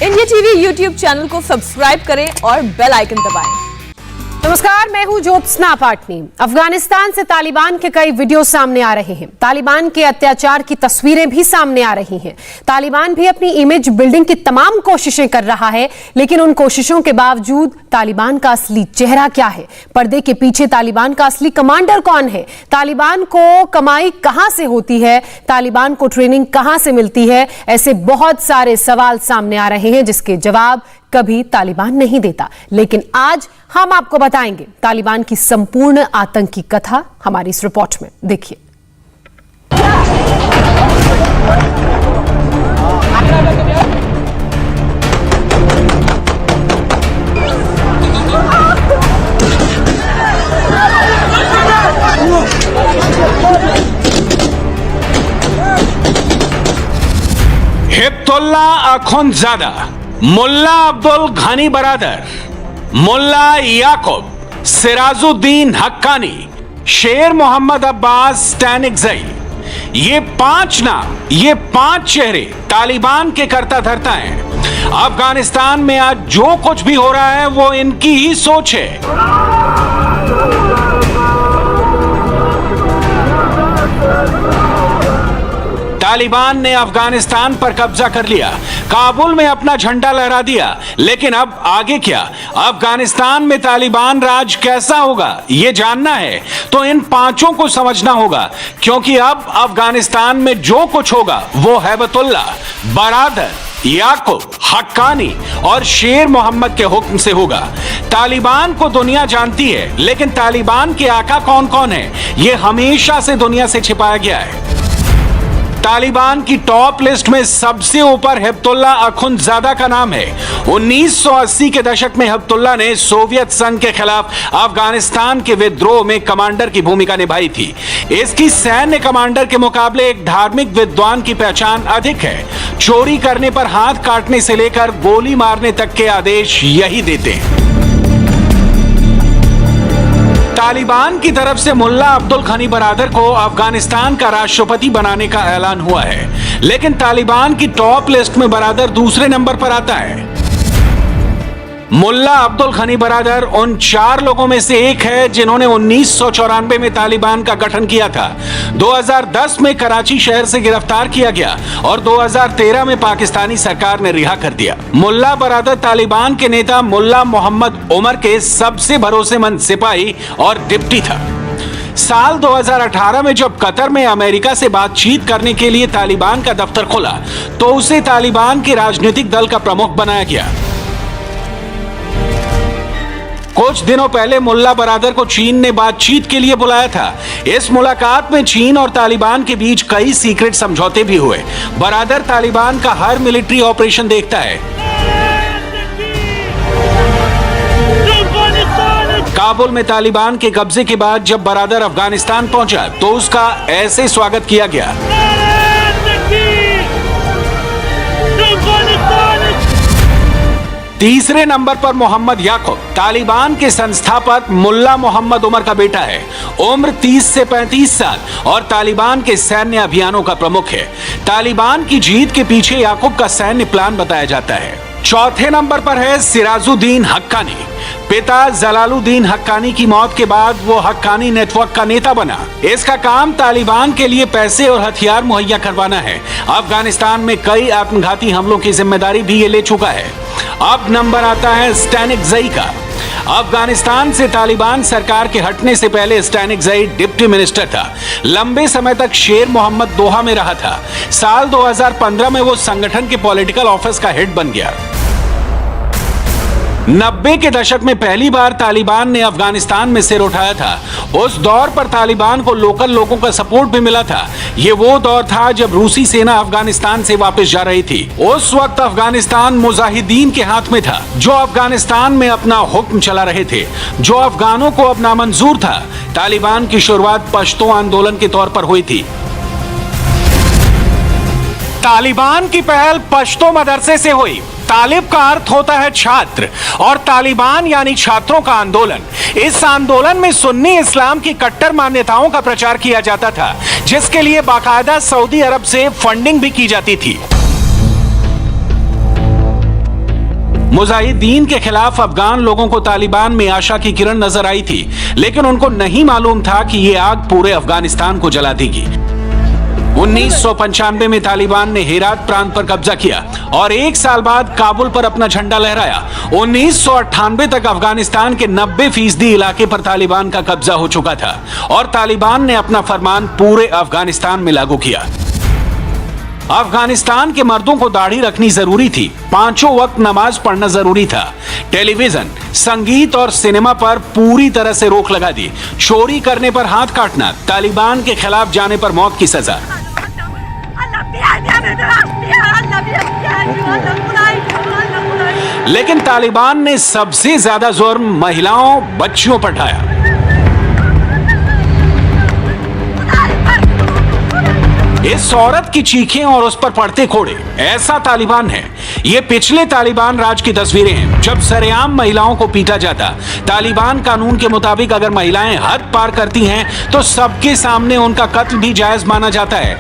India TV YouTube channel को subscribe करें और बेल आइकन दबाएं। नमस्कार, मैं हूं ज्योत्सना पाटनी। अफगानिस्तान से तालिबान के कई वीडियो सामने आ रहे हैं। तालिबान के अत्याचार की तस्वीरें भी सामने आ रही हैं। तालिबान भी अपनी इमेज बिल्डिंग की तमाम कोशिशें कर रहा है, लेकिन उन कोशिशों के बावजूद तालिबान का असली चेहरा क्या है? पर्दे के पीछे तालिबान का असली कमांडर कौन है? तालिबान को कमाई कहां से होती है? तालिबान को ट्रेनिंग कहां से मिलती है? ऐसे बहुत सारे सवाल सामने आ रहे हैं जिसके जवाब कभी तालिबान नहीं देता। लेकिन आज हम आपको बताएंगे तालिबान की संपूर्ण आतंकी कथा हमारी इस रिपोर्ट में। देखिए। हिब्तुल्लाह अखुंदजादा, मुल्ला अब्दुल घनी बरादर, मुल्ला याकूब, सिराजुद्दीन हक्कानी, शेर मोहम्मद अब्बास स्टैनिकज़ई, ये पांच नाम, ये पांच चेहरे तालिबान के करता धरता हैं। अफगानिस्तान में आज जो कुछ भी हो रहा है वो इनकी ही सोच है। तालिबान ने अफगानिस्तान पर कब्जा कर लिया, काबुल में अपना झंडा लहरा दिया, लेकिन अब आगे क्या? अफगानिस्तान में तालिबान राज कैसा होगा ये जानना है तो इन पांचों को समझना होगा, क्योंकि अब अफगानिस्तान में जो कुछ होगा वो हैबतुल्लाह, बरादर, याकूब, हक्कानी और शेर मोहम्मद के हुक्म से होगा। तालिबान को दुनिया जानती है, लेकिन तालिबान के आका कौन कौन है ये हमेशा से दुनिया से छिपाया गया है। तालिबान की टॉप लिस्ट में सबसे ऊपर हिब्तुल्लाह अखुंदजादा का नाम है। 1980 के दशक में हिब्तुल्लाह ने सोवियत संघ के खिलाफ अफगानिस्तान के विद्रोह में कमांडर की भूमिका निभाई थी। इसकी सैन्य कमांडर के मुकाबले एक धार्मिक विद्वान की पहचान अधिक है। चोरी करने पर हाथ काटने से लेकर गोली मारने तक के आदेश यही देते हैं। तालिबान की तरफ से मुल्ला अब्दुल घनी बरादर को अफगानिस्तान का राष्ट्रपति बनाने का ऐलान हुआ है, लेकिन तालिबान की टॉप लिस्ट में बरादर दूसरे नंबर पर आता है। मुल्ला अब्दुल घनी बरादर उन 4 लोगों में से एक है जिन्होंने 1994 में तालिबान का गठन किया था। 2010 में कराची शहर से गिरफ्तार किया गया और 2013 में पाकिस्तानी सरकार ने रिहा कर दिया। मुल्ला बरादर तालिबान के नेता मुल्ला मोहम्मद उमर के सबसे भरोसेमंद सिपाही और डिप्टी था। साल 2018 में जब कतर में अमेरिका से बातचीत करने के लिए तालिबान का दफ्तर खुला तो उसे तालिबान के राजनीतिक दल का प्रमुख बनाया गया। कुछ दिनों पहले मुल्ला बरादर को चीन ने बातचीत के लिए बुलाया था। इस मुलाकात में चीन और तालिबान के बीच कई सीक्रेट समझौते भी हुए। बरादर तालिबान का हर मिलिट्री ऑपरेशन देखता है। काबुल में तालिबान के कब्जे के बाद जब बरादर अफगानिस्तान पहुंचा तो उसका ऐसे स्वागत किया गया। तीसरे नंबर पर मोहम्मद याकूब, तालिबान के संस्थापक मुल्ला मोहम्मद उमर का बेटा है। उम्र 30 से 35 साल और तालिबान के सैन्य अभियानों का प्रमुख है। तालिबान की जीत के पीछे याकूब का सैन्य प्लान बताया जाता है। चौथे नंबर पर है सिराजुद्दीन हक्कानी। पिता जलालुद्दीन हक्कानी की मौत के बाद वो हक्कानी नेटवर्क का नेता बना। इसका काम तालिबान के लिए पैसे और हथियार मुहैया करवाना है। अफगानिस्तान में कई आत्मघाती हमलों की जिम्मेदारी भी ये ले चुका है। अब नंबर आता है स्टैनिकज़ई का। अफगानिस्तान से तालिबान सरकार के हटने से पहले स्टैनिकज़ई डिप्टी मिनिस्टर था। लंबे समय तक शेर मोहम्मद दोहा में रहा था। साल 2015 में वो संगठन के पॉलिटिकल ऑफिस का हेड बन गया। 90 के दशक में पहली बार तालिबान ने अफगानिस्तान में सिर उठाया था। उस दौर पर तालिबान को लोकल लोगों का सपोर्ट भी मिला था। ये वो दौर था जब रूसी सेना अफगानिस्तान से वापस जा रही थी। उस वक्त अफगानिस्तान मुजाहिदीन के हाथ में था, जो अफगानिस्तान में अपना हुक्म चला रहे थे, जो अफगानों को अब नामंजूर था। तालिबान की शुरुआत पश्तो आंदोलन के तौर पर हुई थी। तालिबान की पहल पश्तो मदरसे से हुई। तालिब का अर्थ होता है छात्र और तालिबान यानी छात्रों का आंदोलन। इस आंदोलन में सुन्नी इस्लाम की कट्टर मान्यताओं का प्रचार किया जाता था, जिसके लिए बाकायदा सऊदी अरब से फंडिंग भी की जाती थी। मुजाहिदीन के खिलाफ अफगान लोगों को तालिबान में आशा की किरण नजर आई थी, लेकिन उनको नहीं मालूम था कि ये आग पूरे अफगानिस्तान को जला देगी। 1995 में तालिबान ने हेरात प्रांत पर कब्जा किया और एक साल बाद काबुल पर अपना झंडा लहराया। 1998 तक अफगानिस्तान के 90% इलाके पर तालिबान का कब्जा हो चुका था और तालिबान ने अपना फरमान पूरे अफगानिस्तान में लागू किया। अफगानिस्तान के मर्दों को दाढ़ी रखनी जरूरी थी, 5 वक्त नमाज पढ़ना जरूरी था। टेलीविजन, संगीत और सिनेमा पर पूरी तरह से रोक लगा दी। चोरी करने पर हाथ काटना, तालिबान के खिलाफ जाने पर मौत की सजा। लेकिन तालिबान ने सबसे ज्यादा जुर्म महिलाओं, बच्चियों पर ढाया। इस औरत की चीखें और उस पर पड़ते कोड़े, ऐसा तालिबान है। ये पिछले तालिबान राज की तस्वीरें हैं, जब सरेआम महिलाओं को पीटा जाता। तालिबान कानून के मुताबिक अगर महिलाएं हद पार करती हैं तो सबके सामने उनका कत्ल भी जायज माना जाता है।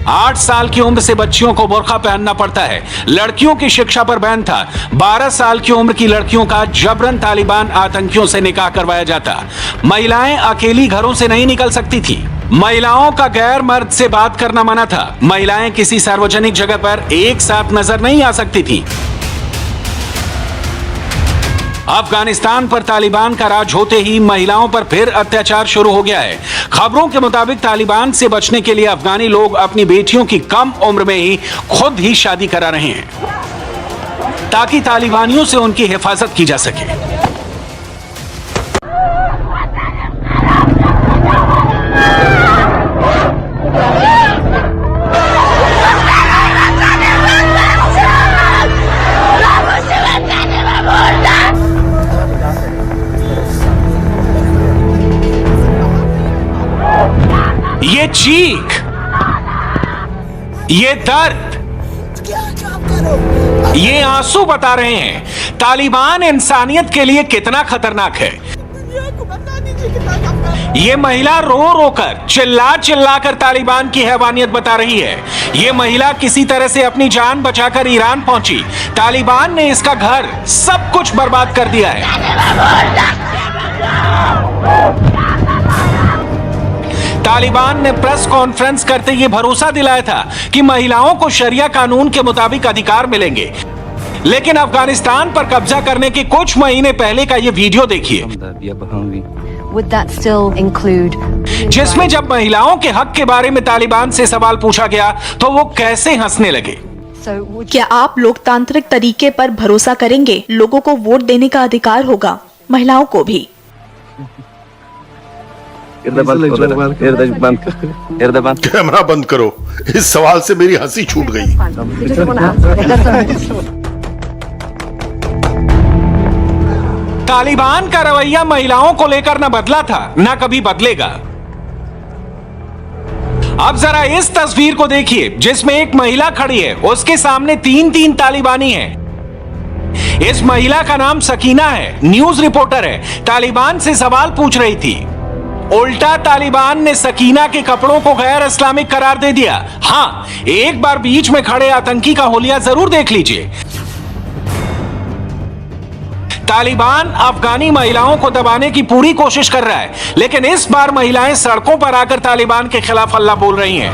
8 साल की उम्र से बच्चियों को बुर्का पहनना पड़ता है। लड़कियों की शिक्षा पर बैन था। 12 साल की उम्र की लड़कियों का जबरन तालिबान आतंकियों से निकाह करवाया जाता। महिलाएं अकेली घरों से नहीं निकल सकती थी। महिलाओं का गैर मर्द से बात करना मना था। महिलाएं किसी सार्वजनिक जगह पर एक साथ नजर नहीं आ सकती थी। अफगानिस्तान पर तालिबान का राज होते ही महिलाओं पर फिर अत्याचार शुरू हो गया है। खबरों के मुताबिक तालिबान से बचने के लिए अफगानी लोग अपनी बेटियों की कम उम्र में ही खुद ही शादी करा रहे हैं ताकि तालिबानियों से उनकी हिफाजत की जा सके। ये चीख, ये दर्द, ये आंसू बता रहे हैं तालिबान इंसानियत के लिए कितना खतरनाक है। ये महिला रो रो कर, चिल्ला चिल्ला कर तालिबान की हैवानियत बता रही है। ये महिला किसी तरह से अपनी जान बचाकर ईरान पहुंची। तालिबान ने इसका घर, सब कुछ बर्बाद कर दिया है। तालिबान ने प्रेस कॉन्फ्रेंस करते ये भरोसा दिलाया था कि महिलाओं को शरिया कानून के मुताबिक अधिकार मिलेंगे, लेकिन अफगानिस्तान पर कब्जा करने के कुछ महीने पहले का ये वीडियो देखिए, जिसमें जब महिलाओं के हक के बारे में तालिबान से सवाल पूछा गया तो वो कैसे हंसने लगे। क्या आप लोकतांत्रिक तरीके पर भरोसा करेंगे? लोगों को वोट देने का अधिकार होगा, महिलाओं को भी। कैमरा बंद करो, इस सवाल से मेरी हंसी छूट गई। तालिबान का रवैया महिलाओं को लेकर न बदला था, न कभी बदलेगा। अब जरा इस तस्वीर को देखिए, जिसमें एक महिला खड़ी है, उसके सामने 3 तालिबानी हैं। इस महिला का नाम सकीना है, न्यूज रिपोर्टर है, तालिबान से सवाल पूछ रही थी। उल्टा तालिबान ने सकीना के कपड़ों को गैर इस्लामिक करार दे दिया। हाँ, एक बार बीच में खड़े आतंकी का हुलिया जरूर देख लीजिए। तालिबान अफगानी महिलाओं को दबाने की पूरी कोशिश कर रहा है, लेकिन इस बार महिलाएं सड़कों पर आकर तालिबान के खिलाफ अल्लाह बोल रही हैं।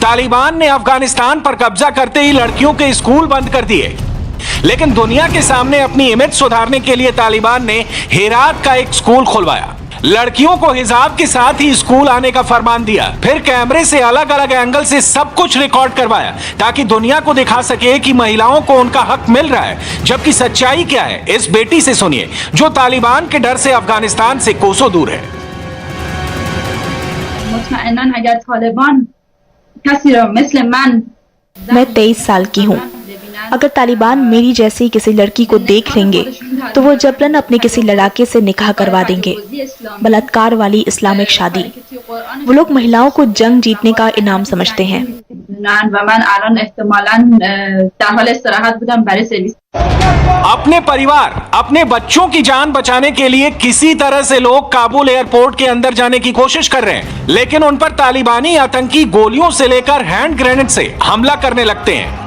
तालिबान ने अफगानिस्तान पर कब्जा करते ही लड़कियों के स्कूल बंद कर दिए, लेकिन दुनिया के सामने अपनी इमेज सुधारने के लिए तालिबान ने हेरात का एक स्कूल खुलवाया। लड़कियों को हिजाब के साथ ही स्कूल आने का फरमान दिया, फिर कैमरे से अलग अलग एंगल से सब कुछ रिकॉर्ड करवाया ताकि दुनिया को दिखा सके कि महिलाओं को उनका हक मिल रहा है। जबकि सच्चाई क्या है, इस बेटी से सुनिए, जो तालिबान के डर से अफगानिस्तान से कोसों दूर है। मैं 23 साल की हूँ। अगर तालिबान मेरी जैसी किसी लड़की को देख लेंगे तो वो जबरन अपने किसी लड़ाके से निकाह करवा देंगे। बलात्कार वाली इस्लामिक शादी। वो लोग महिलाओं को जंग जीतने का इनाम समझते हैं। अपने परिवार, अपने बच्चों की जान बचाने के लिए किसी तरह से लोग काबुल एयरपोर्ट के अंदर जाने की कोशिश कर रहे हैं, लेकिन उन पर तालिबानी आतंकी गोलियों से लेकर हैंड ग्रेनेड से हमला करने लगते हैं।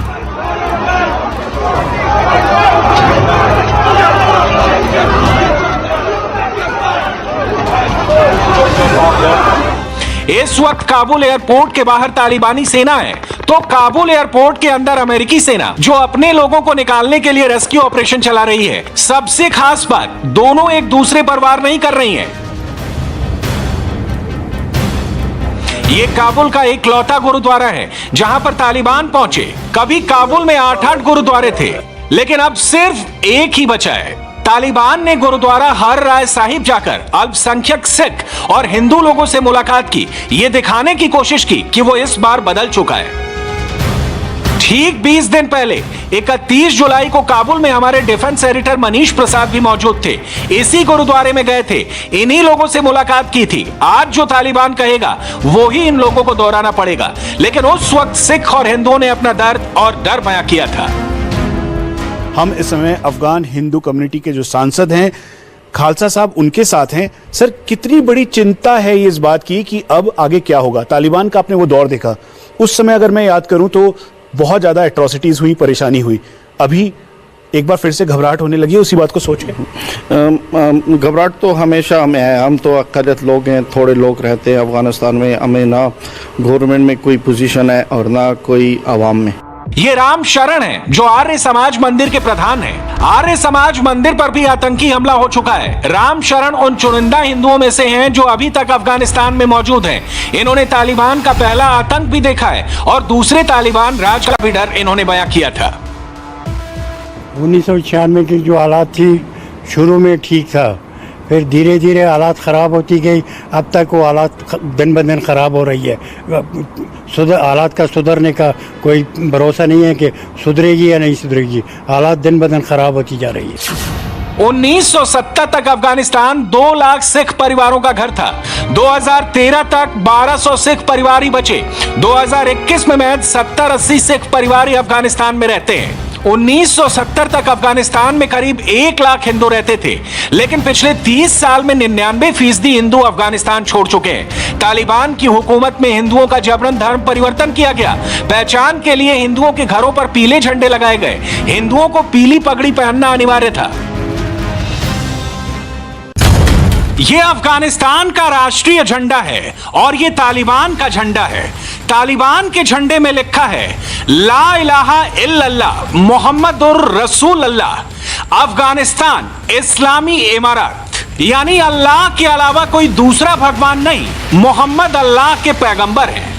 इस वक्त काबुल एयरपोर्ट के बाहर तालिबानी सेना है, तो काबुल एयरपोर्ट के अंदर अमेरिकी सेना जो अपने लोगों को निकालने के लिए रेस्क्यू ऑपरेशन चला रही है। सबसे खास बात, दोनों एक दूसरे पर वार नहीं कर रही हैं। ये काबुल का एक लौता गुरुद्वारा है जहां पर तालिबान पहुंचे। कभी काबुल में 8-8 गुरुद्वारे थे, लेकिन अब सिर्फ एक ही बचा है। तालिबान ने गुरुद्वारा हर राय साहिब जाकर अल्पसंख्यक सिख और हिंदू लोगों से मुलाकात की, ये दिखाने की कोशिश की कि वो इस बार बदल चुका है। ठीक 20 दिन पहले 31 जुलाई को काबुल में हमारे डिफेंस एडिटर मनीष प्रसाद भी मौजूद थे। इसी गुरुद्वारे में गए थे, इन्हीं लोगों से मुलाकात की थी। आज जो तालिबान कहेगा वो ही इन लोगों को दोहराना पड़ेगा, लेकिन उस वक्त सिख और हिंदुओं ने अपना दर्द और डर बयां किया था। हम इस समय अफगान हिंदू कम्युनिटी के जो सांसद हैं खालसा साहब उनके साथ हैं। सर, कितनी बड़ी चिंता है ये इस बात की कि अब आगे क्या होगा? तालिबान का आपने वो दौर देखा, उस समय अगर मैं याद करूं तो बहुत ज्यादा एट्रोसिटीज हुई, परेशानी हुई। अभी एक बार फिर से घबराहट होने लगी है उसी बात को सोच के। घबराहट तो हमेशा हमें है। हम तो अक्सरियत लोग हैं, थोड़े लोग रहते हैं अफगानिस्तान में। हमें ना गवर्नमेंट में कोई पोजीशन है और ना कोई आवाम में। ये राम शरण है जो आर्य समाज मंदिर के प्रधान हैं। आर्य समाज मंदिर पर भी आतंकी हमला हो चुका है। राम शरण उन चुनिंदा हिंदुओं में से हैं जो अभी तक अफगानिस्तान में मौजूद हैं। इन्होंने तालिबान का पहला आतंक भी देखा है और दूसरे तालिबान राज का भी डर इन्होंने बयां किया था। 1996 की जो हालात थी शुरू में ठीक था, फिर धीरे धीरे हालात ख़राब होती गई। अब तक वो हालात दिन ब दिन ख़राब हो रही है। हालात का सुधरने का कोई भरोसा नहीं है कि सुधरेगी या नहीं सुधरेगी। हालात दिन ब दिन ख़राब होती जा रही है। 1970 तक अफगानिस्तान 2 लाख सिख परिवारों का घर था। 2013 तक 1200 सिख परिवार ही बचे। 2021 में महज 70-80 सिख परिवार ही अफगानिस्तान में रहते हैं। 1970 तक अफगानिस्तान में करीब 1 लाख हिंदू रहते थे, लेकिन पिछले 30 साल में 99% हिंदू अफगानिस्तान छोड़ चुके हैं। तालिबान की हुकूमत में हिंदुओं का जबरन धर्म परिवर्तन किया गया। पहचान के लिए हिंदुओं के घरों पर पीले झंडे लगाए गए। हिंदुओं को पीली पगड़ी पहनना अनिवार्य था। ये अफगानिस्तान का राष्ट्रीय झंडा है और ये तालिबान का झंडा है। तालिबान के झंडे में लिखा है ला इलाहा इल्लल्लाह मोहम्मदुर रसूल अल्लाह अफगानिस्तान इस्लामी इमारत, यानी अल्लाह के अलावा कोई दूसरा भगवान नहीं, मोहम्मद अल्लाह के पैगंबर हैं।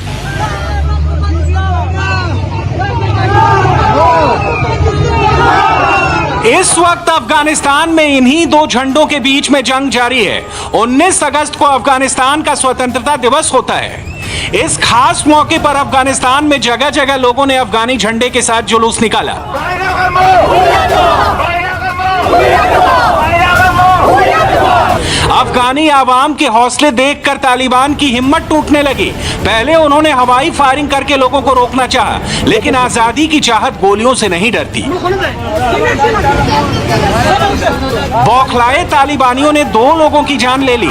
इस वक्त अफगानिस्तान में इन्हीं 2 झंडों के बीच में जंग जारी है। 19 अगस्त को अफगानिस्तान का स्वतंत्रता दिवस होता है। इस खास मौके पर अफगानिस्तान में जगह जगह लोगों ने अफगानी झंडे के साथ जुलूस निकाला। अफगानी आवाम के हौसले देखकर तालिबान की हिम्मत टूटने लगी। पहले उन्होंने हवाई फायरिंग करके लोगों को रोकना चाहा, लेकिन आजादी की चाहत गोलियों से नहीं डरती। बौखलाए तालिबानियों ने 2 लोगों की जान ले ली।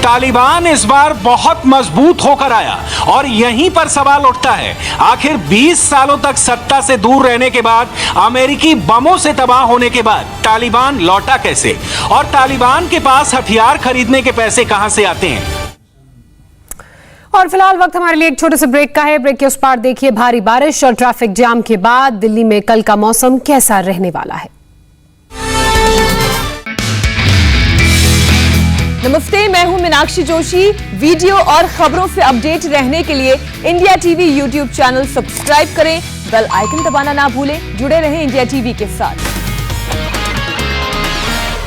तालिबान इस बार बहुत मजबूत होकर आया और यहीं पर सवाल उठता है, आखिर 20 सालों तक सत्ता से दूर रहने के बाद, अमेरिकी बमों से तबाह होने के बाद तालिबान लौटा कैसे, और तालिबान के पास हथियार खरीदने के पैसे कहां से आते हैं। और फिलहाल वक्त हमारे लिए एक छोटे से ब्रेक का है। ब्रेक के उस पार देखिए भारी बारिश और ट्रैफिक जाम के बाद दिल्ली में कल का मौसम कैसा रहने वाला है। नमस्ते, मैं हूं मीनाक्षी जोशी। वीडियो और खबरों से अपडेट रहने के लिए India TV YouTube channel subscribe करें, बेल आइकन दबाना ना भूलें। जुड़े रहें इंडिया टीवी के साथ।